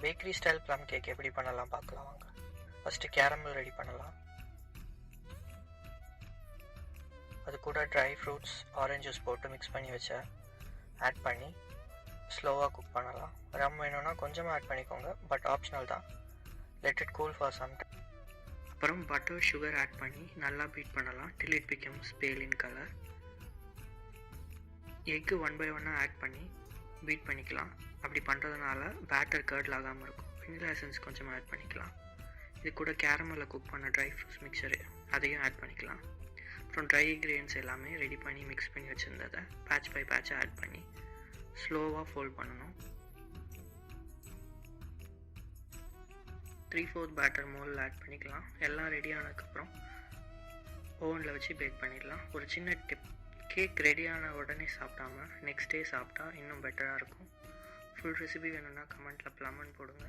Bakery style plum cake எப்படி பண்ணலாம் பார்க்கலாம் வாங்க. ஃபஸ்ட்டு கேரமல் ரெடி பண்ணலாம். அது கூட ட்ரை ஃப்ரூட்ஸ், ஆரஞ்ச் ஜூஸ் போட்டு மிக்ஸ் பண்ணி ஆட் பண்ணி ஸ்லோவாக குக் பண்ணலாம். ரம் வேணும்னா கொஞ்சமாக ஆட் பண்ணிக்கோங்க, பட் ஆப்ஷனல் தான். Let it cool for some time. அப்புறம் பட்டர், சுகர் ஆட் பண்ணி நல்லா பீட் பண்ணலாம் till it becomes pale in colour. Egg 1 by 1 add பண்ணி பீட் பண்ணிக்கலாம். அப்படி பண்ணுறதுனால பேட்டர் கர்டில் ஆகாமல் இருக்கும். வெனிலா எசன்ஸ் கொஞ்சம் ஆட் பண்ணிக்கலாம். இது கூட கேரமலில் குக் பண்ண ட்ரை ஃப்ரூட்ஸ் மிக்சரு அதையும் ஆட் பண்ணிக்கலாம். அப்புறம் ட்ரை இன்க்ரீடியன்ஸ் எல்லாமே ரெடி பண்ணி மிக்ஸ் பண்ணி வச்சுருந்ததை பேட்ச் பை பேட்சாக ஆட் பண்ணி ஸ்லோவாக ஃபோல்ட் பண்ணணும். 3/4 பேட்டர் மோல்டில் ஆட் பண்ணிக்கலாம். எல்லாம் ரெடி ஆனதுக்கப்புறம் ஓவனில் வச்சு பேக் பண்ணிடலாம். ஒரு சின்ன டிப், கேக் ரெடியான உடனே சாப்பிடாம நெக்ஸ்ட் டே சாப்பிட்டா இன்னும் பெட்டராக இருக்கும். ஃபுல் ரெசிபி வேணும்னா கமெண்ட்டில் ப்ளம்னு போடுங்க.